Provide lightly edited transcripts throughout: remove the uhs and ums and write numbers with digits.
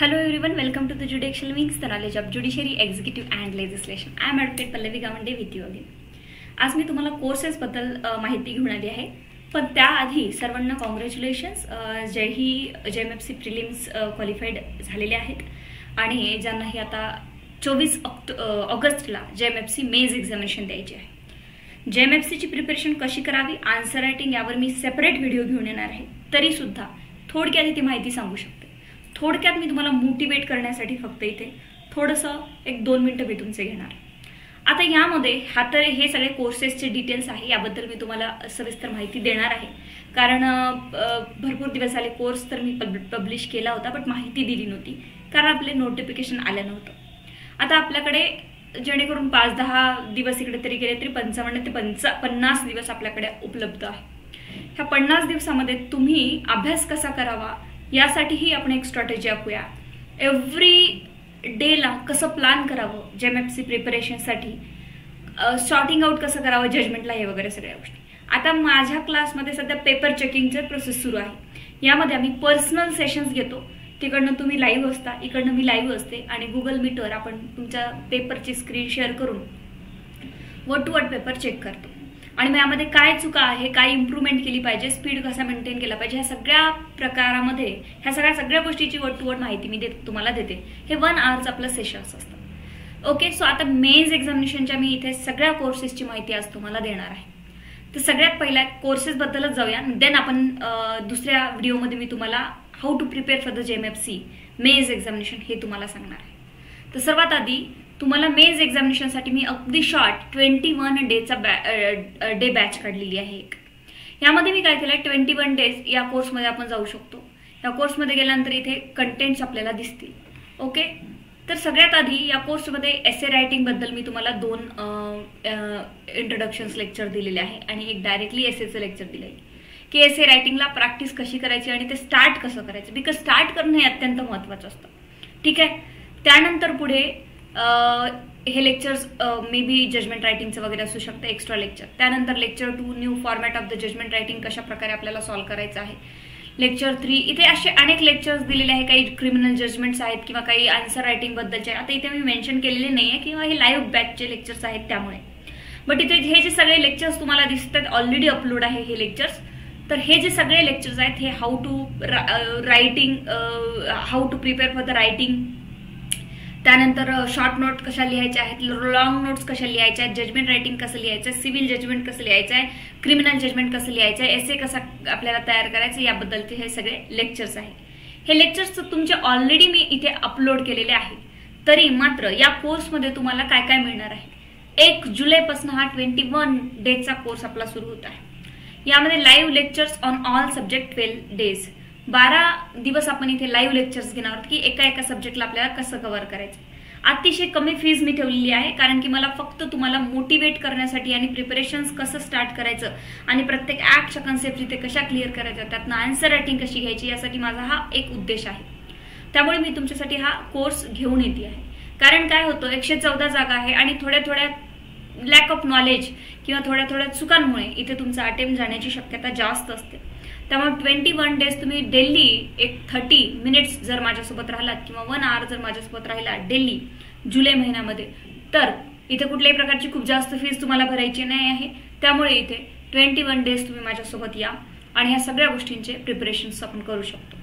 Hello everyone, welcome to the Judicial Wings, the knowledge of judiciary, executive and legislation. I am Advocate Pallavi Gawande with you again. आज मी तुम्हाला courses बद्दल माहिती घेऊन आली आहे, पण त्याआधी सर्वांना कॉंग्रॅच्युलेशन्स. JMFC प्रिलिम्स क्वालिफाईड झालेले आहेत आणि ज्यांनाही आता 24 ऑगस्टला JMFC मेन्स एक्झामिनेशन द्यायची आहे. JMFC ची प्रिपरेशन कशी करावी, आन्सर रायटिंग यावर मी सेपरेट व्हिडिओ घेऊन येणार आहे. तरी सुद्धा थोडक्यात ती माहिती सांगू शकते. थोडक्यात मी तुम्हाला मोटिवेट करण्यासाठी फक्त इथे थोडंसं 1-2 मिनिटं मी तुमचे घेणार. आता यामध्ये हे सगळे कोर्सेसचे डिटेल्स आहे, याबद्दल मी तुम्हाला सविस्तर माहिती देणार आहे. कारण भरपूर दिवस झाले कोर्स तर मी पब्लिश केला होता, बट माहिती दिली नव्हती कारण आपले नोटिफिकेशन आलं नव्हतं. आता आपल्याकडे जेणेकरून 5-10 दिवस इकडे तरी गेले तरी 55 ते 50 दिवस आपल्याकडे उपलब्ध आहे. ह्या 50 दिवसामध्ये तुम्ही अभ्यास कसा करावा यासाठीही आपण एक स्ट्रॅटेजी आखूया. एव्हरी डेला कसं प्लॅन करावं JMFC प्रिपरेशनसाठी, सॉर्टिंग आउट कसं करावं जजमेंटला, हे वगैरे सगळ्या गोष्टी. आता माझ्या क्लासमध्ये सध्या पेपर चेकिंगचे प्रोसेस सुरू आहे. यामध्ये आम्ही पर्सनल सेशन्स घेतो. तिकडनं तुम्ही लाईव्ह असता, इकडनं मी लाईव्ह असते आणि गुगल मीटवर आपण तुमच्या पेपरची स्क्रीन शेअर करून word to word paper check करतो. आणि मग यामध्ये काय चुका आहे, काय इम्प्रूव्हमेंट केली पाहिजे, स्पीड कसा मेंटेन केला पाहिजे, ह्या सगळ्या प्रकारामध्ये ह्या सगळ्या गोष्टीची वर्ड टू वर्ड माहिती मी तुम्हाला देते. हे 1 आवरचं आपलं सेशन्स असतं. ओके, सो आता मेन्स एक्झामिनेशनच्या मी इथे सगळ्या कोर्सेसची माहिती आज तुम्हाला देणार आहे. तर सगळ्यात पहिल्या कोर्सेस बद्दलच जाऊया, देन आपण दुसऱ्या व्हिडिओमध्ये मी तुम्हाला how to prepare for the JMFC mains examination हे तुम्हाला सांगणार आहे. तर सर्वात आधी तुम्हाला मेन्स एक्झामिनेशनसाठी मी अगदी शॉर्ट 21 डेचा डे बॅच काढलेली आहे. यामध्ये मी काय केलंय, 21 डेज या कोर्समध्ये आपण जाऊ शकतो. या कोर्समध्ये गेल्यानंतर इथे कंटेंट्स आपल्याला दिसतील. ओके, तर सगळ्यात आधी या कोर्समध्ये एसे रायटिंग बद्दल मी तुम्हाला 2 इंट्रोडक्शन्स लेक्चर दिलेले आहे आणि एक डायरेक्टली एसेचं लेक्चर दिलं आहे की एसे रायटिंगला प्रॅक्टिस कशी करायची आणि ते स्टार्ट कसं करायचं, बिकॉज स्टार्ट करणं हे अत्यंत महत्त्वाचं असतं. ठीक आहे, त्यानंतर पुढे हे लेक्चर्स मे बी जजमेंट रायटिंगचं वगैरे असू शकतं, एक्स्ट्रा लेक्चर. त्यानंतर lecture 2 new format of the judgment writing कशा प्रकारे आपल्याला सॉल्व्ह करायचं आहे. लेक्चर 3 इथे असे अनेक लेक्चर्स दिलेले आहे. काही क्रिमिनल जजमेंट्स आहेत किंवा काही आन्सर रायटिंग बद्दलचे. आता इथे मी मेन्शन केलेले नाही आहे किंवा हे लाईव्ह बॅचचे लेक्चर्स आहेत त्यामुळे. बट इथे हे जे सगळे लेक्चर्स तुम्हाला दिसतात ऑलरेडी अपलोड आहे हे लेक्चर्स. तर हे जे सगळे लेक्चर्स आहेत हे how to prepare for the writing, त्यानंतर शॉर्ट नोट कशा लिहायच्या आहेत, लॉंग नोट्स कशा लिहायच्या आहेत, जजमेंट रायटिंग कसं लिहायचं आहे, सिव्हिल जजमेंट कसं लिहायचं आहे, क्रिमिनल जजमेंट कसं लिहायचं आहे, एसे कसा आपल्याला तयार करायचं, याबद्दलचे हे सगळे लेक्चर्स आहेत. हे लेक्चर्स तुमचे ऑलरेडी मी इथे अपलोड केलेले आहे. तरी मात्र या कोर्समध्ये तुम्हाला काय काय मिळणार आहे. 1 जुलैपासून हा 21 डेजचा कोर्स आपला सुरू होत आहे. यामध्ये live lectures on all subject 12 days. 12 दिवस आपण इथे लाईव्ह लेक्चर्स घेणार आहोत की एका सब्जेक्टला आपल्याला कसं कव्हर करायचं. अतिशय कमी फीज मी ठेवलेली आहे कारण की मला फक्त तुम्हाला मोटिवेट करण्यासाठी आणि प्रिपरेशन्स कसं स्टार्ट करायचं आणि प्रत्येक ऍक्टच्या कन्सेप्ट इथे कशा क्लिअर करायच्या, त्यातनं आन्सर रायटिंग कशी घ्यायची, यासाठी माझा हा एक उद्देश आहे. त्यामुळे मी तुमच्यासाठी हा कोर्स घेऊन येते आहे. कारण काय होतं, 114 जागा आहे आणि थोड्या लॅक ऑफ नॉलेज किंवा थोड्या चुकांमुळे इथे तुमचा अटेम्प्ट जाण्याची शक्यता जास्त असते. त्यामुळे 21 डेज तुम्ही डेली एक 30 मिनिट्स जर माझ्यासोबत राहिलात किंवा 1 आवर जर माझ्यासोबत राहिला डेली जुलै महिन्यामध्ये, तर इथे कुठल्याही प्रकारची खूप जास्त फीज तुम्हाला भरायची नाही आहे. त्यामुळे इथे 21 डेज तुम्ही माझ्यासोबत या आणि ह्या सगळ्या गोष्टींचे प्रिपरेशन्स आपण करू शकतो.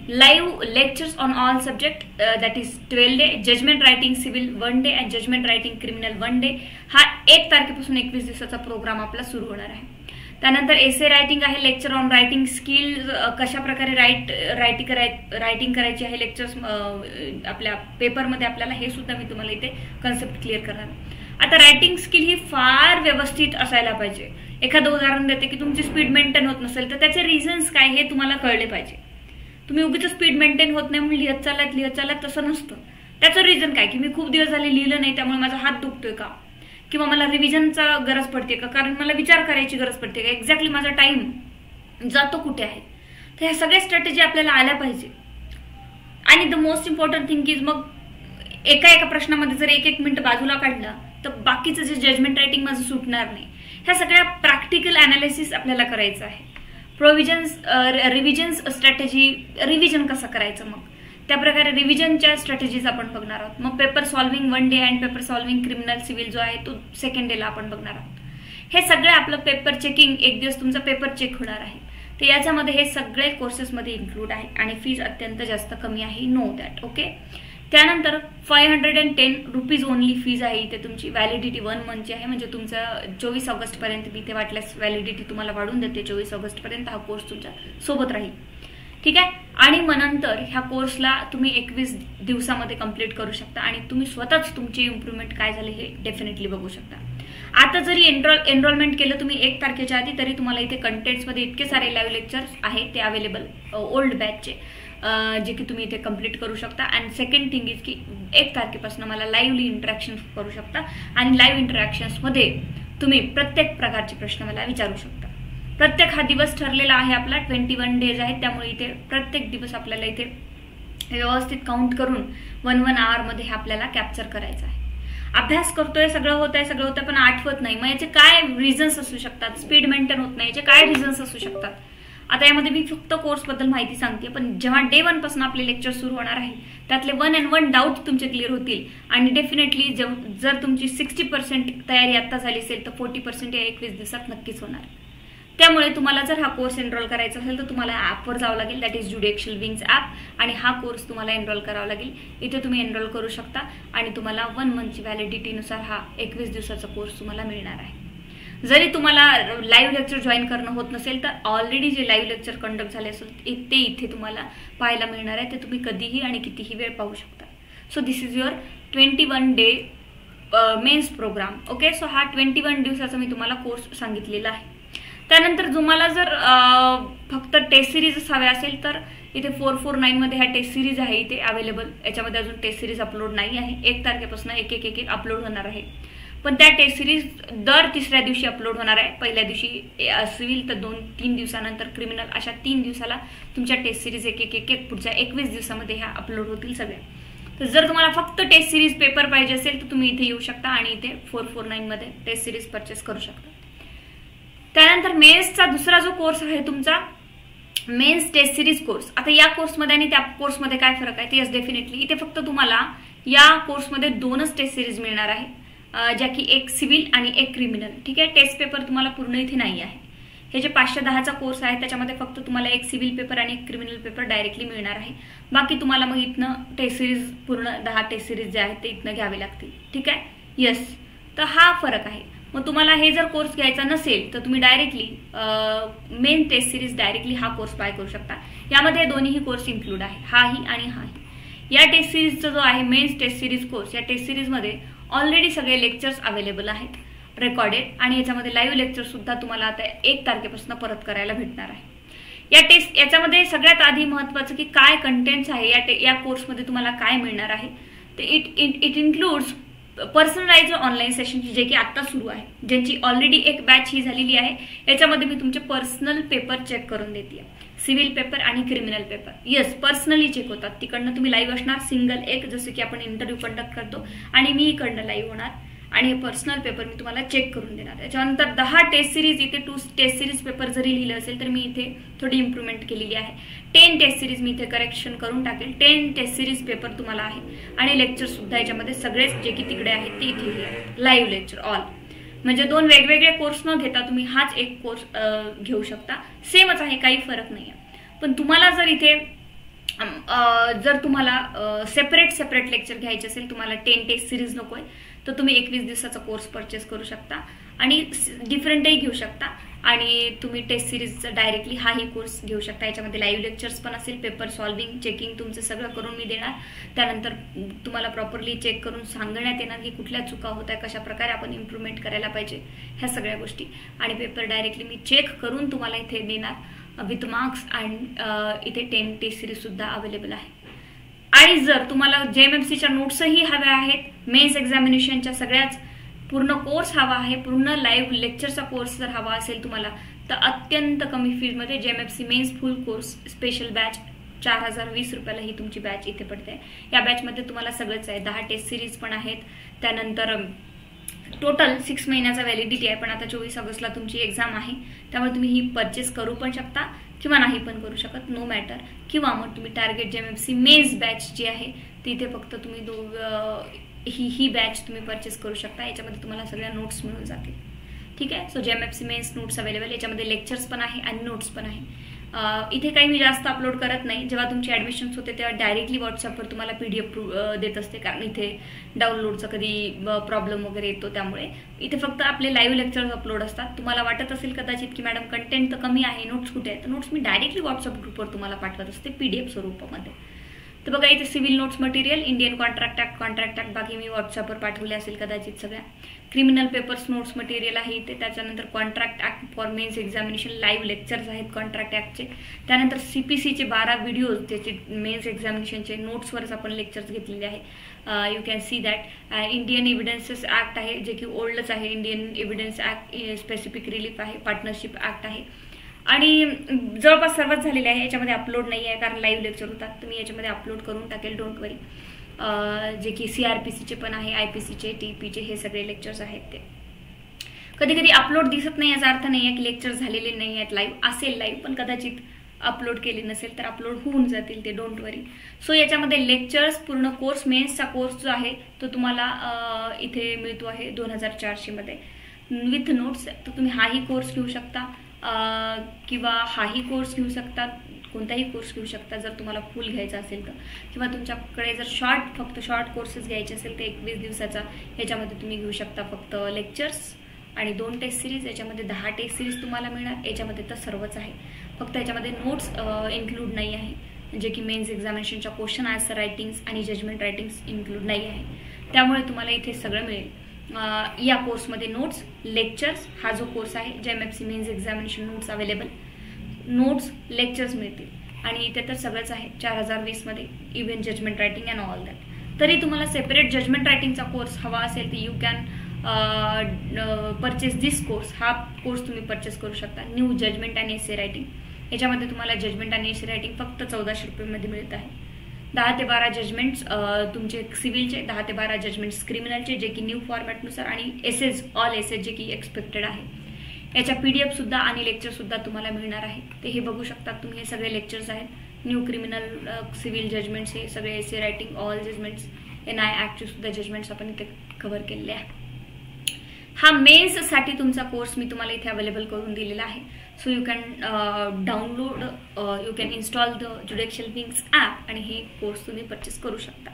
Live lectures on all subject that is 12 day, judgment writing civil 1 day and judgment writing criminal 1 day. हा 1 तारखेपासून 21 दिवसाचा प्रोग्राम आपला सुरू होणार आहे. त्यानंतर एसे रायटिंग आहे, लेक्चर ऑन रायटिंग स्किल, कशा प्रकारे रायटिंग करायची आहे लेक्चर्स आपल्या पेपरमध्ये आपल्याला, हे सुद्धा मी तुम्हाला इथे कन्सेप्ट क्लिअर करणार. आता रायटिंग स्किल ही फार व्यवस्थित असायला पाहिजे. एखादं उदाहरण देते की तुमची स्पीड मेंटेन होत नसेल तर त्याचे रिझन्स काय हे तुम्हाला कळले पाहिजे. तुम्ही उगीच स्पीड मेंटेन होत नाही म्हणून लिहत चालत तसं नसतं. त्याचं रिझन काय की मी खूप दिवस झाले लिहिलं नाही त्यामुळे माझा हात दुखतोय का, किंवा मला रिव्हिजनचा गरज पडते का, कारण मला विचार करायची गरज पडते का, एक्झॅक्टली माझा टाइम जातो कुठे आहे. तर ह्या सगळ्या स्ट्रॅटेजी आपल्याला आल्या पाहिजे. आणि the most important thing is, मग एका प्रश्नामध्ये जर 1 मिनिट बाजूला काढला तर बाकीचं जे जजमेंट रायटिंग माझं सुटणार नाही. ह्या सगळ्या प्रॅक्टिकल अनालिसिस आपल्याला करायचं आहे. रिव्हिजन्स स्ट्रॅटेजी, रिव्हिजन कसं करायचं, मग त्याप्रकारे रिव्हिजनच्या स्ट्रॅटेजीज आपण बघणार आहोत. मग paper solving 1 day and paper solving criminal civil जो आहे तो 2nd डेला आपण बघणार आहोत. हे सगळे आपलं पेपर चेकिंग, एक दिवस तुमचा पेपर चेक होणार आहे. तर याच्यामध्ये हे सगळे कोर्सेसमध्ये इन्क्लूड आहे आणि फीज अत्यंत जास्त कमी आहे, नो दॅट. ओके. त्यानंतर 510 रुपीज ओनली फीज आहे इथे तुमची. व्हॅलिडिटी 1 मंथची आहे, म्हणजे तुमचं 24 ऑगस्टपर्यंत मी इथे वाटल्यास व्हॅलिडिटी तुम्हाला वाढून देते. 24 ऑगस्टपर्यंत हा कोर्स तुमच्या सोबत राहील. ठीक आहे. आणि मग नंतर ह्या कोर्सला तुम्ही 21 दिवसामध्ये कंप्लीट करू शकता आणि तुम्ही स्वतःच तुमची इम्प्रूव्हमेंट काय झाले हे डेफिनेटली बघू शकता. आता जरी एनरोलमेंट केलं तुम्ही 1 तारखेच्या आधी, तरी तुम्हाला इथे कंटेंट्समध्ये इतके सारे लाईव्ह लेक्चर्स आहेत ते अवेलेबल ओल्ड बॅचचे, जे की तुम्ही इथे कंप्लीट करू शकता. अँड सेकंड थिंग इज की 1 तारखेपासून मला लाईव्हली इंटरॅक्शन करू शकता आणि लाईव्ह इंटरॅक्शन्समध्ये तुम्ही प्रत्येक प्रकारचे प्रश्न मला विचारू शकता. प्रत्येक हा दिवस ठरलेला आहे आपला, 21 डेज आहेत, त्यामुळे इथे प्रत्येक दिवस आपल्याला इथे व्यवस्थित काउंट करून 1 आवरमध्ये हे आपल्याला कॅप्चर करायचं आहे. अभ्यास करतोय, सगळं होत आहे, पण आठवत नाही. मग याचे काय रिझन्स असू शकतात? स्पीड मेंटेन होत नाही, याचे काय रिझन्स असू शकतात? आता यामध्ये मी फक्त कोर्सबद्दल माहिती सांगते, पण जेव्हा डे 1 पासून आपले लेक्चर सुरू होणार आहे त्यातले 1 and 1 डाऊट तुमचे क्लिअर होतील आणि डेफिनेटली जर तुमची 60% तयारी आता झाली असेल तर 40% या 21 दिवसात नक्कीच होणार. त्यामुळे तुम्हाला जर हा कोर्स एनरोल करायचा असेल तर तुम्हाला ॲपवर जावं लागेल, that is judicial wings app, आणि हा कोर्स तुम्हाला एनरोल करावा लागेल. इथे तुम्ही एनरोल करू शकता आणि तुम्हाला 1 मंथची व्हॅलिडिटीनुसार हा 21 दिवसाचा कोर्स तुम्हाला मिळणार आहे. जरी तुम्हाला लाईव्ह लेक्चर जॉईन करणं होत नसेल तर ऑलरेडी जे लाईव्ह लेक्चर कंडक्ट झाले असेल ते इथे तुम्हाला पाहायला मिळणार आहे. ते तुम्ही कधीही आणि कितीही वेळ पाहू शकता. So this is your 21 day mains programme. Okay. So हा 21 दिवसाचा मी तुम्हाला कोर्स सांगितलेला आहे. त्यानंतर तुम्हाला जर फक्त टेस्ट सिरीज हव्या असेल तर इथे 449 मध्ये ह्या टेस्ट सिरीज आहे इथे अवेलेबल. याच्यामध्ये अजून टेस्ट सिरीज अपलोड नाही आहे. 1 तारखेपासून एक अपलोड होणार आहे, पण त्या टेस्ट सिरीज दर 3ऱ्या दिवशी अपलोड होणार आहे. पहिल्या दिवशी सिव्हिल तर 2-3 दिवसानंतर क्रिमिनल, अशा 3 दिवसाला तुमच्या टेस्ट सिरीज एक पुढच्या 21 दिवसामध्ये ह्या अपलोड होतील सगळ्या. तर जर तुम्हाला फक्त टेस्ट सिरीज पेपर पाहिजे असेल तर तुम्ही इथे येऊ शकता आणि इथे 449 मध्ये टेस्ट सिरीज परचेस करू शकता. त्यानंतर मेन्सचा दुसरा जो कोर्स आहे तुमचा मेन्स टेस्ट सिरीज कोर्स. आता या कोर्समध्ये आणि त्या कोर्समध्ये काय फरक आहे? येस, डेफिनेटली इथे फक्त तुम्हाला या कोर्समध्ये 2च टेस्ट सिरीज मिळणार आहे, ज्या की एक सिव्हिल आणि एक क्रिमिनल. ठीक आहे. टेस्ट पेपर तुम्हाला पूर्ण इथे नाही आहे. हे जे 510चा कोर्स आहे त्याच्यामध्ये फक्त तुम्हाला एक सिव्हिल पेपर आणि एक क्रिमिनल पेपर डायरेक्टली मिळणार आहे. बाकी तुम्हाला मग इथनं टेस्ट सिरीज पूर्ण 10 टेस्ट सिरीज जे आहेत ते इथनं घ्यावे लागतील. ठीक आहे. येस, तर हा फरक आहे. मग तुम्हाला हे जर कोर्स घ्यायचा नसेल तर तुम्ही directly main test series directly हा कोर्स बाय करू शकता. यामध्ये दोन्हीही कोर्स इन्क्लूड आहे, हाही आणि हाही. या टेस्ट सिरीजचा जो आहे मेन्स टेस्ट सिरीज कोर्स, या टेस्ट सिरीजमध्ये ऑलरेडी सगळे लेक्चर्स अवेलेबल आहेत रेकॉर्डेड, आणि याच्यामध्ये लाईव्ह लेक्चर सुद्धा तुम्हाला आता 1 तारखेपासून परत करायला भेटणार आहे. याच्यामध्ये सगळ्यात आधी महत्वाचं की काय कंटेंट्स आहे या कोर्समध्ये तुम्हाला काय मिळणार आहे. तर it includes personalised online session, जे की आता सुरू आहे, ज्यांची ऑलरेडी एक बॅच ही झालेली आहे. याच्यामध्ये मी तुमचे पर्सनल पेपर चेक करून देते, सिव्हिल पेपर आणि criminal paper. Yes, personally check होतात. तिकडनं तुम्ही लाईव्ह असणार, सिंगल एक, जसं की आपण इंटरव्ह्यू कंडक्ट करतो आणि मी इकडनं लाईव्ह होणार आणि हे पर्सनल पेपर मी तुम्हाला चेक करून देणार. त्याच्यानंतर 10 टेस्ट सिरीज, इथे 2 टेस्ट सिरीज पेपर जरी लिहिलं असेल तर मी इथे थोडी इम्प्रूव्हमेंट केलेली आहे. 10 टेस्ट सिरीज मी इथे करेक्शन करून टाकेल. 10 टेस्ट सिरीज पेपर तुम्हाला आहे आणि लेक्चर सुद्धा याच्यामध्ये सगळेच जे की तिकडे आहेत ते इथे आहेत, लाईव्ह लेक्चर ऑल. म्हणजे 2 वेगवेगळे कोर्स न घेता तुम्ही हाच एक कोर्स घेऊ शकता. सेमच आहे, काही फरक नाही आहे. पण तुम्हाला जर तुम्हाला सेपरेट लेक्चर घ्यायचे असेल, तुम्हाला 10 टेस्ट सिरीज नकोय, तर तुम्ही 21 दिवसाचा कोर्स परचेस करू शकता आणि डिफरंटही घेऊ शकता आणि तुम्ही टेस्ट सिरीजचा डायरेक्टली हाही कोर्स घेऊ शकता. याच्यामध्ये लाईव्ह लेक्चर्स पण असेल, पेपर सॉल्व्हिंग, चेकिंग तुमचं सगळं करून मी देणार. त्यानंतर तुम्हाला प्रॉपरली चेक करून सांगण्यात येणार की कुठल्या चुका होत आहे, कशा प्रकारे आपण इम्प्रूव्हमेंट करायला पाहिजे, ह्या सगळ्या गोष्टी. आणि पेपर डायरेक्टली मी चेक करून तुम्हाला इथे देणार विथ मार्क्स. अँड इथे 10 टेस्ट सिरीज सुद्धा अवेलेबल आहे. आणि जर तुम्हाला JMFCच्या नोट्सही हव्या आहेत, मेन्स एक्झामिनेशनच्या सगळ्याच पूर्ण कोर्स हवा आहे, पूर्ण लाईव्ह लेक्चरचा कोर्स जर हवा असेल तुम्हाला, तर अत्यंत कमी फीजमध्ये JMFC mains full course special batch 4020 रुपयाला ही तुमची बॅच इथे पडते. या बॅचमध्ये तुम्हाला सगळंच आहे, 10 टेस्ट सिरीज पण आहेत. त्यानंतर टोटल 6 महिन्याचा व्हॅलिडिटी आहे, पण आता 24 ऑगस्टला तुमची एक्झाम आहे, त्यामुळे तुम्ही ही परचेस करू पण शकता. किंवा नाही पण करू शकत, नो मॅटर. किंवा मग तुम्ही टार्गेट जेएमएफसी मेन्स बॅच जी आहे तिथे फक्त तुम्ही ही बॅच तुम्ही परचेस करू शकता. याच्यामध्ये तुम्हाला सगळ्या नोट्स मिळून जातील. ठीक आहे. So JMFC mains notes available, याच्यामध्ये लेक्चर्स पण आहे आणि नोट्स पण आहे. इथे काही मी जास्त अपलोड करत नाही. जेव्हा तुमची ॲडमिशन्स होते तेव्हा डायरेक्टली व्हॉट्सअपवर तुम्हाला PDF देत असते, कारण इथे डाउनलोडचा कधी प्रॉब्लेम वगैरे येतो. त्यामुळे इथे फक्त आपले लाईव्ह लेक्चर्स अपलोड असतात. तुम्हाला वाटत असेल कदाचित की मॅडम कंटेंट तर कमी आहे, नोट्स कुठे आहेत, तर नोट्स मी डायरेक्टली व्हॉट्सअप ग्रुपवर तुम्हाला पाठवत असते PDF स्वरूपामध्ये. तर बघा इथे civil notes material, Indian contract act बाकी मी व्हॉट्सअपवर पाठवले असेल कदाचित सगळ्या. क्रिमिनल पेपर्स नोट्स मटेरियल आहे इथे. त्याच्यानंतर contract act for mains examination live lectures आहेत कॉन्ट्रॅक्ट ॲक्टचे. त्यानंतर CPCचे 12 व्हिडिओज, त्याचे मेन्स एक्झामिनेशनचे नोट्सवरच आपण लेक्चर्स घेतलेले आहे. You can see that. Indian evidences act आहे, जे की ओल्डच आहे. Indian evidence act specific relief आहे. पार्टनरशिप ॲक्ट आहे. आणि जवळपास सर्वच झालेले आहे. याच्यामध्ये अपलोड नाही आहे कारण लाईव्ह लेक्चर होतात, तर मी याच्यामध्ये अपलोड करून टाकेल, डोंट वरी. जे की CRPCचे पण आहे, IPCचे, TPचे हे सगळे लेक्चर्स आहेत. ते कधी कधी अपलोड दिसत नाही, याचा अर्थ नाही आहे की लेक्चर झालेले नाही आहेत. लाईव्ह असेल, लाईव्ह पण कदाचित अपलोड केले नसेल तर अपलोड होऊन जातील ते, डोंट वरी. सो याच्यामध्ये लेक्चर्स पूर्ण कोर्स, मेन्सचा कोर्स जो आहे तो तुम्हाला इथे मिळतो आहे 2400 मध्ये विथ नोट्स. तर तुम्ही हाही कोर्स घेऊ शकता किंवा हाही कोर्स घेऊ शकता, कोणताही कोर्स घेऊ शकता जर तुम्हाला फुल घ्यायचा असेल तर. किंवा तुमच्याकडे जर फक्त शॉर्ट कोर्सेस घ्यायचे असेल तर 21 दिवसाचा याच्यामध्ये तुम्ही घेऊ शकता फक्त लेक्चर्स आणि 2 टेस्ट सिरीज. याच्यामध्ये 10 टेस्ट सिरीज तुम्हाला मिळणार. याच्यामध्ये तर सर्वच आहे, फक्त याच्यामध्ये नोट्स इन्क्लूड नाही आहे, जे की मेन्स एक्झामिनेशनच्या क्वेश्चन आन्सर रायटिंग्स आणि जजमेंट रायटिंग्स इन्क्लूड नाही आहे. त्यामुळे तुम्हाला इथे सगळं मिळेल. या कोर्समध्ये नोट्स, लेक्चर्स, हा जो कोर्स आहे JMFC mains examination notes available, notes, lectures मिळतील. आणि इथे तर सगळंच आहे 4020 मध्ये, even judgment writing and all that. तरी तुम्हाला सेपरेट जजमेंट रायटिंगचा कोर्स हवा असेल तर you can purchase this course. हा कोर्स तुम्ही परचेस करू शकता, new judgment and essay writing. याच्यामध्ये तुम्हाला जजमेंट आणि एसे रायटिंग फक्त 1400 रुपयामध्ये मिळत आहे. 10 ते 12 जजमेंट्स तुमचे सिव्हिलचे, 10 ते 12 जजमेंट्स क्रिमिनलचे, जे की न्यू फॉर्मॅटनुसार, आणि एसेज, ऑल एसेज जे की एक्सपेक्टेड आहे. याच्या PDF सुद्धा आणि लेक्चर सुद्धा तुम्हाला मिळणार आहे. ते हे बघू शकता तुम्ही, हे सगळे लेक्चर्स आहेत. न्यू क्रिमिनल, सिव्हिल जजमेंट्स, हे सगळे essay writing, all judgments, NI ॲक्टचे सुद्धा जजमेंट्स आपण इथे कव्हर केलेले आहे. हा मेन्ससाठी तुमचा कोर्स मी तुम्हाला इथे अवेलेबल करून दिलेला आहे. So you can download, you can install the judicial wings app आणि हे कोर्स तुम्ही परचेस करू शकता.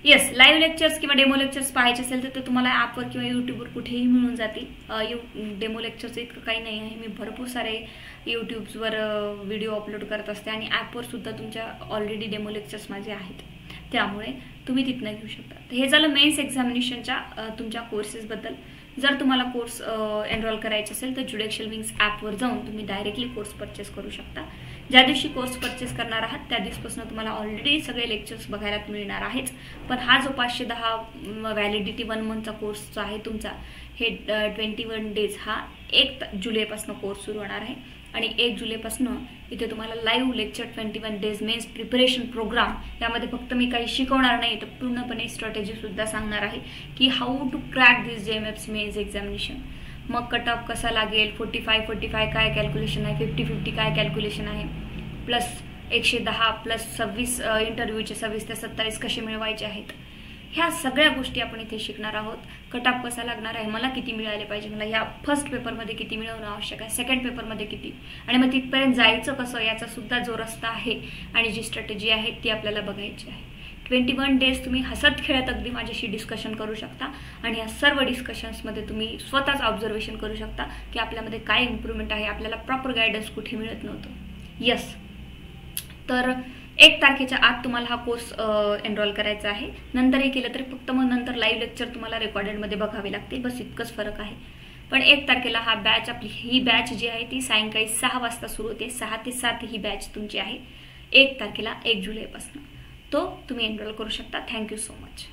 येस, लाईव्ह लेक्चर्स किंवा डेमो लेक्चर्स पाहायचे असेल तर ते तुम्हाला ॲपवर किंवा यूट्यूबवर कुठेही मिळून जातील. डेमो लेक्चरचं इतकं काही नाही आहे. मी भरपूर सारे यूट्यूब्सवर व्हिडिओ अपलोड करत असते आणि ॲपवर सुद्धा तुमच्या ऑलरेडी डेमो लेक्चर्स माझे आहेत, त्यामुळे तुम्ही तिथनं घेऊ शकता. तर हे झालं मेन्स एक्झामिनेशनच्या तुमच्या कोर्सेसबद्दल. जर तुम्हाला कोर्स एनरोल करायचे असेल तर ज्युडिशियल विंग्स ॲपवर जाऊन तुम्ही डायरेक्टली कोर्स परचेस करू शकता. ज्या दिवशी कोर्स परचेस करणार आहात त्या दिवसापासून तुम्हाला ऑलरेडी सगळे लेक्चर्स बघायला मिळणार आहेच. पण हा जो 510 व्हॅलिडिटी 1 मंथचा कोर्स जो आहे तुमचा, हे 21 डेज हा 1 जुलैपासून कोर्स सुरू होणार आहे. आणि 1 जुलैपासून इथे तुम्हाला live lecture 21 days mains preparation programme, यामध्ये फक्त मी काही शिकवणार नाही तर पूर्णपणे स्ट्रॅटेजी सुद्धा सांगणार आहे की how to crack this JMFC mains examination. मग कट ऑफ कसा लागेल, 45 काय कॅल्क्युलेशन आहे, 50 काय कॅल्क्युलेशन आहे, प्लस 110 प्लस 26 इंटरव्ह्यूचे 26 ते 27 कसे मिळवायचे आहेत, ह्या सगळ्या गोष्टी आपण इथे शिकणार आहोत. कट ऑफ कसा लागणार आहे, मला किती मिळाले पाहिजे, मला ह्या फर्स्ट पेपरमध्ये किती मिळवणं आवश्यक आहे, सेकंड पेपरमध्ये किती, आणि मग तिथपर्यंत जायचं कसं, याचा सुद्धा जो रस्ता आहे आणि जी स्ट्रॅटेजी आहे ती आपल्याला बघायची आहे. 21 डेज तुम्ही हसत खेळत अगदी माझ्याशी डिस्कशन करू शकता आणि या सर्व डिस्कशन्समध्ये तुम्ही स्वतःच ऑब्झर्वेशन करू शकता की आपल्यामध्ये काय इम्प्रूव्हमेंट आहे, आपल्याला प्रॉपर गायडन्स कुठे मिळत नव्हतं. यस, तर 1 तारखेच्या आत तुम्हाला हा कोर्स एनरोल करायचा आहे. नंतरही केलं तरी फक्त मग नंतर लाईव्ह लेक्चर तुम्हाला रेकॉर्डेडमध्ये बघावे लागतील, बस इतकंच फरक आहे. पण 1 तारखेला हा बॅच, आपली ही बॅच जी आहे ती सायंकाळी 6 वाजता सुरू होते. 6 ते 7 ही बॅच तुमची आहे 1 तारखेला 1 जुलैपासून. तो तुम्ही एनरोल करू शकता. Thank you so much.